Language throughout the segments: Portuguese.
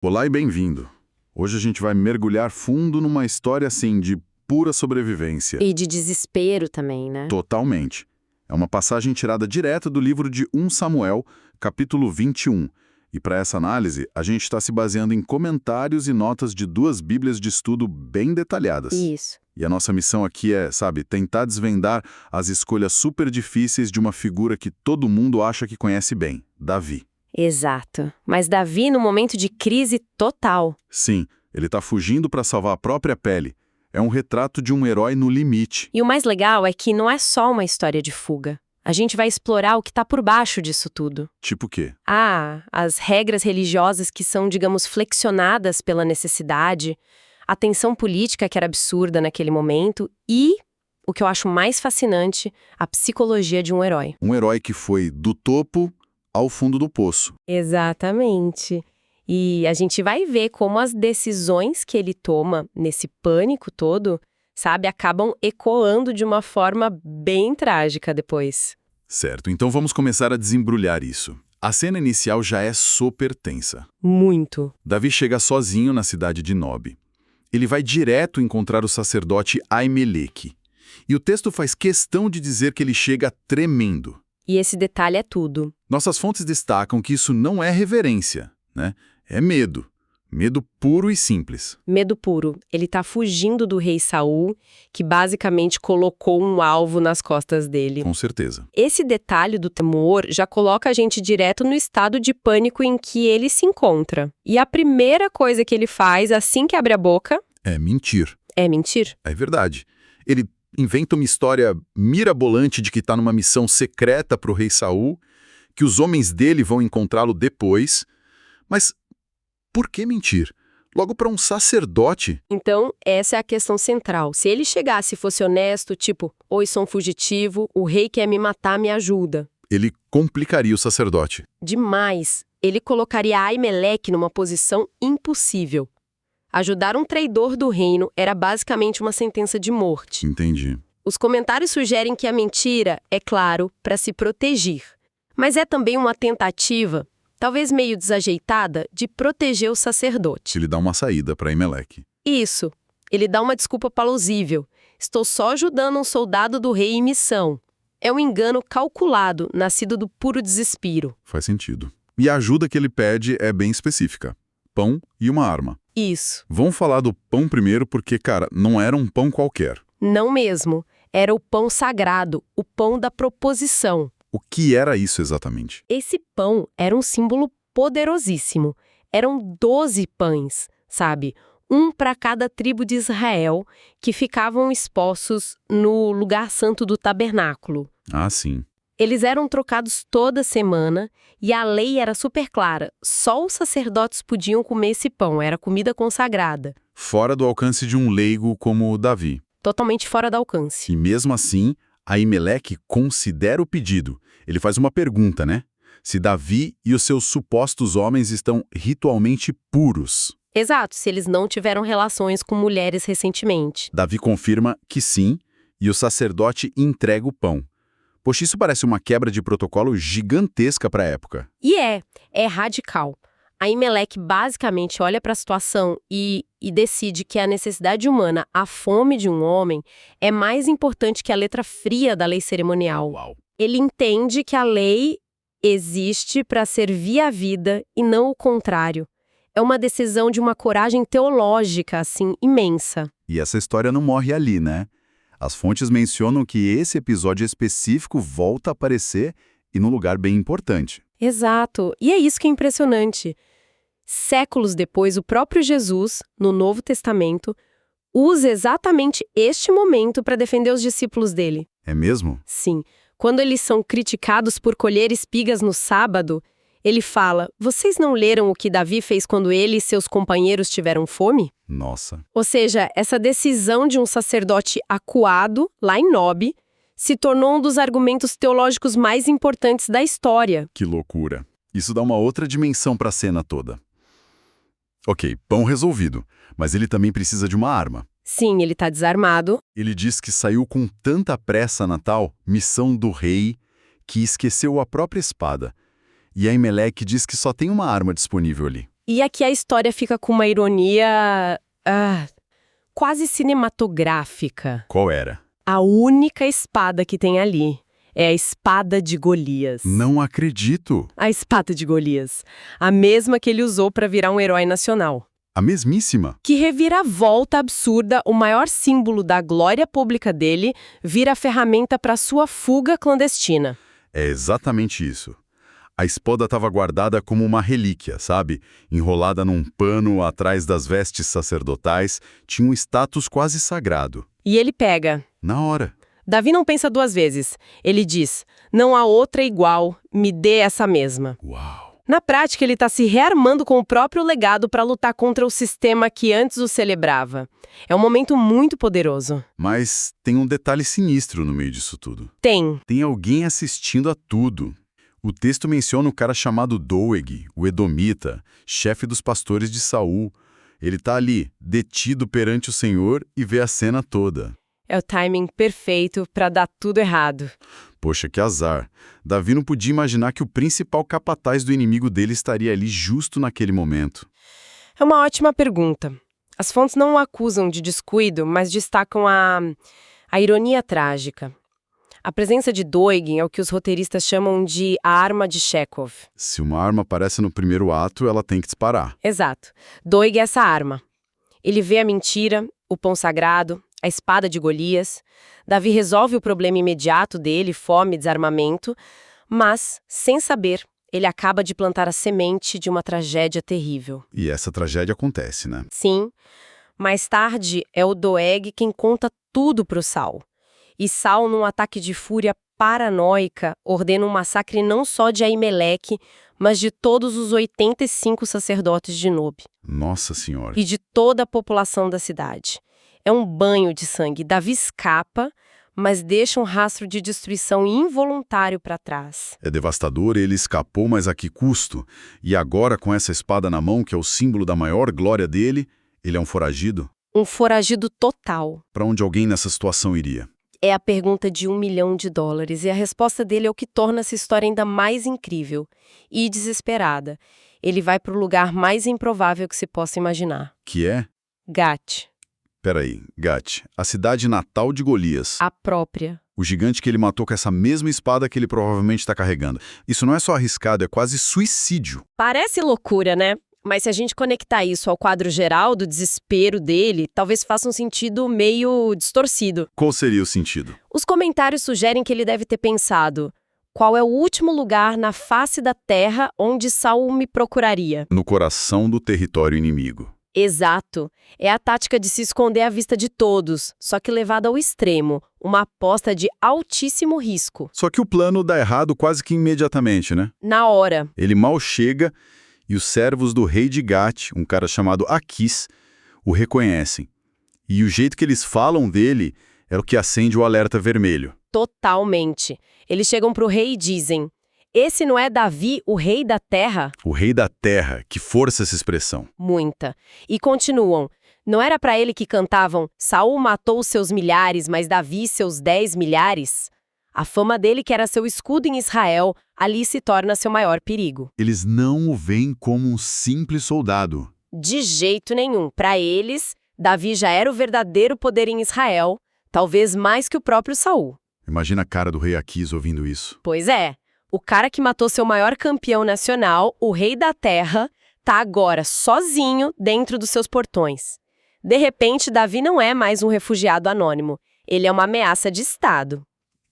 Olá e bem-vindo. Hoje a gente vai mergulhar fundo numa história assim de pura sobrevivência. E de desespero também, né? Totalmente. É uma passagem tirada direto do livro de 1 Samuel, capítulo 21. E para essa análise, a gente está se baseando em comentários e notas de duas bíblias de estudo bem detalhadas. Isso. E a nossa missão aqui é, tentar desvendar as escolhas super difíceis de uma figura que todo mundo acha que conhece bem, Davi. Exato. Mas Davi, no momento de crise total. Sim, ele está fugindo para salvar a própria pele. É um retrato de um herói no limite. E o mais legal é que não é só uma história de fuga. A gente vai explorar o que está por baixo disso tudo. Tipo o quê? As regras religiosas que são, digamos, flexionadas pela necessidade, a tensão política que era absurda naquele momento e, o que eu acho mais fascinante, a psicologia de um herói. Um herói que foi do topo ao fundo do poço. Exatamente. E a gente vai ver como as decisões que ele toma nesse pânico todo, acabam ecoando de uma forma bem trágica depois. Certo, então vamos começar a desembrulhar isso. A cena inicial já é super tensa. Muito. Davi chega sozinho na cidade de Nob. Ele vai direto encontrar o sacerdote Aimeleque. E o texto faz questão de dizer que ele chega tremendo. E esse detalhe é tudo. Nossas fontes destacam que isso não é reverência, né? É medo. Medo puro e simples. Medo puro. Ele tá fugindo do rei Saul, que basicamente colocou um alvo nas costas dele. Com certeza. Esse detalhe do temor já coloca a gente direto no estado de pânico em que ele se encontra. E a primeira coisa que ele faz assim que abre a boca... É mentir. É mentir? É verdade. Ele inventa uma história mirabolante de que está numa missão secreta para o rei Saul, que os homens dele vão encontrá-lo depois. Mas por que mentir? Logo para um sacerdote? Então, essa é a questão central. Se ele chegasse e fosse honesto, tipo, oi, sou um fugitivo, o rei quer me matar, me ajuda. Ele complicaria o sacerdote. Demais. Ele colocaria Aimeleque numa posição impossível. Ajudar um traidor do reino era basicamente uma sentença de morte. Entendi. Os comentários sugerem que a mentira é, claro, para se proteger. Mas é também uma tentativa, talvez meio desajeitada, de proteger o sacerdote. Ele dá uma saída para Aimeleque. Isso. Ele dá uma desculpa plausível. Estou só ajudando um soldado do rei em missão. É um engano calculado, nascido do puro desespero. Faz sentido. E a ajuda que ele pede é bem específica. Pão e uma arma. Isso. Vamos falar do pão primeiro porque, não era um pão qualquer. Não mesmo. Era o pão sagrado, o pão da proposição. O que era isso exatamente? Esse pão era um símbolo poderosíssimo. Eram 12 pães, um para cada tribo de Israel, que ficavam expostos no lugar santo do tabernáculo. Ah, sim. Eles eram trocados toda semana e a lei era super clara. Só os sacerdotes podiam comer esse pão, era comida consagrada. Fora do alcance de um leigo como Davi. Totalmente fora do alcance. E mesmo assim, Aimeleque considera o pedido. Ele faz uma pergunta, né? Se Davi e os seus supostos homens estão ritualmente puros. Exato, se eles não tiveram relações com mulheres recentemente. Davi confirma que sim, e o sacerdote entrega o pão. Poxa, isso parece uma quebra de protocolo gigantesca para a época. E é radical. Aimeleque basicamente olha para a situação e decide que a necessidade humana, a fome de um homem, é mais importante que a letra fria da lei cerimonial. Uau. Ele entende que a lei existe para servir a vida e não o contrário. É uma decisão de uma coragem teológica, imensa. E essa história não morre ali, né? As fontes mencionam que esse episódio específico volta a aparecer e num lugar bem importante. Exato. E é isso que é impressionante. Séculos depois, o próprio Jesus, no Novo Testamento, usa exatamente este momento para defender os discípulos dele. É mesmo? Sim. Quando eles são criticados por colher espigas no sábado, ele fala, vocês não leram o que Davi fez quando ele e seus companheiros tiveram fome? Nossa. Ou seja, essa decisão de um sacerdote acuado, lá em Nob, se tornou um dos argumentos teológicos mais importantes da história. Que loucura. Isso dá uma outra dimensão para a cena toda. Ok, pão resolvido, mas ele também precisa de uma arma. Sim, ele está desarmado. Ele diz que saiu com tanta pressa na tal missão do rei que esqueceu a própria espada. E Aimeleque diz que só tem uma arma disponível ali. E aqui a história fica com uma ironia quase cinematográfica. Qual era? A única espada que tem ali é a espada de Golias. Não acredito. A espada de Golias. A mesma que ele usou para virar um herói nacional. A mesmíssima. Que reviravolta absurda, o maior símbolo da glória pública dele vira a ferramenta para sua fuga clandestina. É exatamente isso. A espada estava guardada como uma relíquia, sabe? Enrolada num pano atrás das vestes sacerdotais, tinha um status quase sagrado. E ele pega. Na hora. Davi não pensa duas vezes. Ele diz, não há outra igual, me dê essa mesma. Uau! Na prática, ele está se rearmando com o próprio legado para lutar contra o sistema que antes o celebrava. É um momento muito poderoso. Mas tem um detalhe sinistro no meio disso tudo. Tem. Tem alguém assistindo a tudo. O texto menciona um cara chamado Doeg, o Edomita, chefe dos pastores de Saul. Ele está ali, detido perante o Senhor e vê a cena toda. É o timing perfeito para dar tudo errado. Poxa, que azar. Davi não podia imaginar que o principal capataz do inimigo dele estaria ali justo naquele momento. É uma ótima pergunta. As fontes não o acusam de descuido, mas destacam a ironia trágica. A presença de Doeg é o que os roteiristas chamam de a arma de Chekhov. Se uma arma aparece no primeiro ato, ela tem que disparar. Exato. Doeg é essa arma. Ele vê a mentira, o pão sagrado, a espada de Golias. Davi resolve o problema imediato dele, fome, desarmamento, mas, sem saber, ele acaba de plantar a semente de uma tragédia terrível. E essa tragédia acontece, né? Sim. Mais tarde, é o Doeg quem conta tudo para o Saul. E Saul, num ataque de fúria paranoica, ordena um massacre não só de Aimeleque, mas de todos os 85 sacerdotes de Nob. Nossa Senhora. E de toda a população da cidade. É um banho de sangue. Davi escapa, mas deixa um rastro de destruição involuntário para trás. É devastador, ele escapou, mas a que custo? E agora, com essa espada na mão, que é o símbolo da maior glória dele, ele é um foragido? Um foragido total. Para onde alguém nessa situação iria? É a pergunta de $1 milhão, e a resposta dele é o que torna essa história ainda mais incrível e desesperada. Ele vai para o lugar mais improvável que se possa imaginar. Que é? Gat. Peraí, Gat, a cidade natal de Golias. A própria. O gigante que ele matou com essa mesma espada que ele provavelmente está carregando. Isso não é só arriscado, é quase suicídio. Parece loucura, né? Mas se a gente conectar isso ao quadro geral do desespero dele, talvez faça um sentido meio distorcido. Qual seria o sentido? Os comentários sugerem que ele deve ter pensado: qual é o último lugar na face da terra onde Saul me procuraria? No coração do território inimigo. Exato. É a tática de se esconder à vista de todos, só que levada ao extremo. Uma aposta de altíssimo risco. Só que o plano dá errado quase que imediatamente, né? Na hora. Ele mal chega e os servos do rei de Gat, um cara chamado Aquis, o reconhecem. E o jeito que eles falam dele é o que acende o alerta vermelho. Totalmente. Eles chegam pro rei e dizem: esse não é Davi, o rei da terra? O rei da terra, que força essa expressão. Muita. E continuam: não era para ele que cantavam: Saul matou seus milhares, mas Davi seus 10 milhares? A fama dele, que era seu escudo em Israel, ali se torna seu maior perigo. Eles não o veem como um simples soldado. De jeito nenhum. Para eles, Davi já era o verdadeiro poder em Israel, talvez mais que o próprio Saul. Imagina a cara do rei Aquis ouvindo isso. Pois é. O cara que matou seu maior campeão nacional, o rei da terra, tá agora sozinho dentro dos seus portões. De repente, Davi não é mais um refugiado anônimo. Ele é uma ameaça de Estado.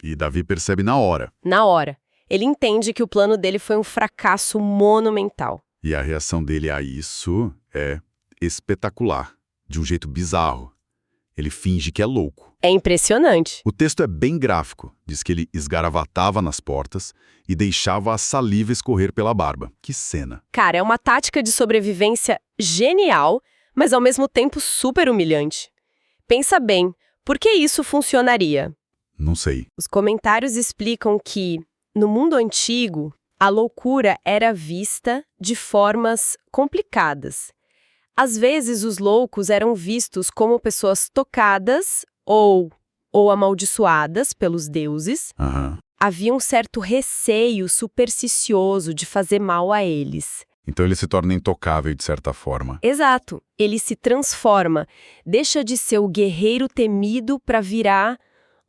E Davi percebe na hora. Na hora. Ele entende que o plano dele foi um fracasso monumental. E a reação dele a isso é espetacular, de um jeito bizarro. Ele finge que é louco. É impressionante. O texto é bem gráfico. Diz que ele esgaravatava nas portas e deixava a saliva escorrer pela barba. Que cena. Cara, é uma tática de sobrevivência genial, mas ao mesmo tempo super humilhante. Pensa bem, por que isso funcionaria? Não sei. Os comentários explicam que, no mundo antigo, a loucura era vista de formas complicadas. Às vezes, os loucos eram vistos como pessoas tocadas ou amaldiçoadas pelos deuses. Aham. Havia um certo receio supersticioso de fazer mal a eles. Então ele se torna intocável de certa forma. Exato. Ele se transforma, deixa de ser o guerreiro temido para virar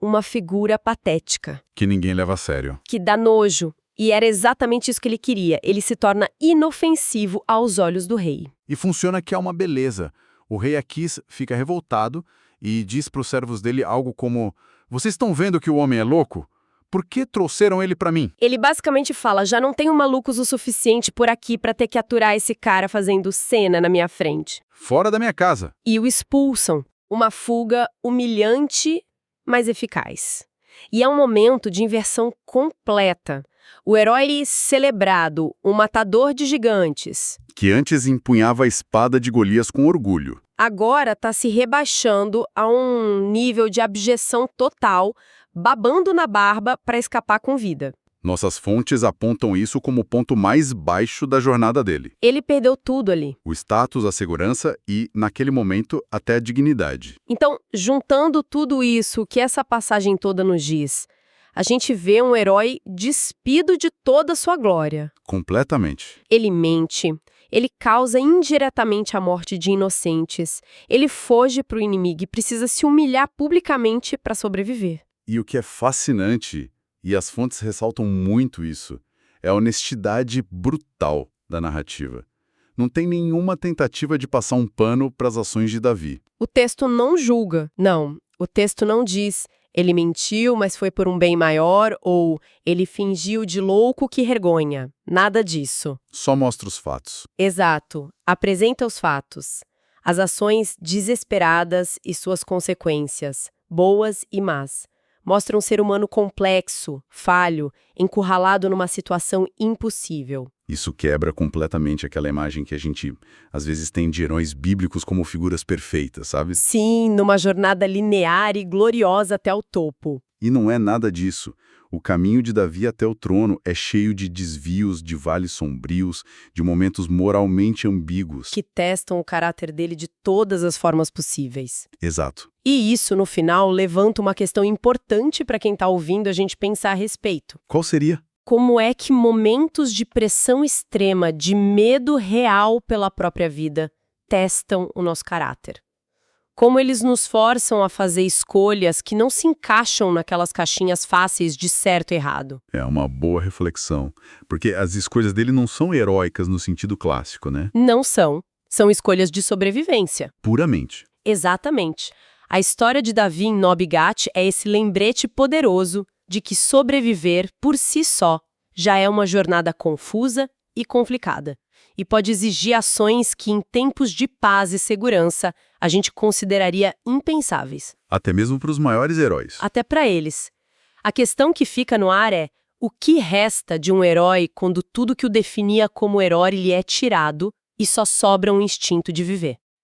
uma figura patética, Que ninguém leva a sério. que dá nojo. E era exatamente isso que ele queria. Ele se torna inofensivo aos olhos do rei. E funciona que é uma beleza. O rei Aquis fica revoltado e diz para os servos dele algo como: "Vocês estão vendo que o homem é louco? Por que trouxeram ele para mim?" Ele basicamente fala, já não tenho malucos o suficiente por aqui para ter que aturar esse cara fazendo cena na minha frente. Fora da minha casa. E o expulsam. Uma fuga humilhante, mas eficaz. E é um momento de inversão completa. O herói celebrado, o matador de gigantes, Que antes empunhava a espada de Golias com orgulho. agora está se rebaixando a um nível de abjeção total, babando na barba para escapar com vida. Nossas fontes apontam isso como o ponto mais baixo da jornada dele. Ele perdeu tudo ali. O status, a segurança e, naquele momento, até a dignidade. Então, juntando tudo isso que essa passagem toda nos diz, a gente vê um herói despido de toda a sua glória. Completamente. Ele mente, ele causa indiretamente a morte de inocentes, ele foge para o inimigo e precisa se humilhar publicamente para sobreviver. E o que é fascinante, e as fontes ressaltam muito isso, é a honestidade brutal da narrativa. Não tem nenhuma tentativa de passar um pano para as ações de Davi. O texto não julga, não. O texto não diz, ele mentiu, mas foi por um bem maior, ou ele fingiu de louco que vergonha. Nada disso. Só mostra os fatos. Exato. Apresenta os fatos. As ações desesperadas e suas consequências, boas e más. Mostra um ser humano complexo, falho, encurralado numa situação impossível. Isso quebra completamente aquela imagem que a gente, às vezes, tem de heróis bíblicos como figuras perfeitas, sabe? Sim, numa jornada linear e gloriosa até o topo. E não é nada disso. O caminho de Davi até o trono é cheio de desvios, de vales sombrios, de momentos moralmente ambíguos. Que testam o caráter dele de todas as formas possíveis. Exato. E isso, no final, levanta uma questão importante para quem está ouvindo a gente pensar a respeito. Qual seria? Como é que momentos de pressão extrema, de medo real pela própria vida, testam o nosso caráter? Como eles nos forçam a fazer escolhas que não se encaixam naquelas caixinhas fáceis de certo e errado? É uma boa reflexão. Porque as escolhas dele não são heróicas no sentido clássico, né? Não são. São escolhas de sobrevivência. Puramente. Exatamente. A história de Davi em Nob Gat é esse lembrete poderoso de que sobreviver, por si só, já é uma jornada confusa e complicada. E pode exigir ações que, em tempos de paz e segurança, a gente consideraria impensáveis. Até mesmo para os maiores heróis. Até para eles. A questão que fica no ar é: o que resta de um herói quando tudo que o definia como herói lhe é tirado e só sobra um instinto de viver?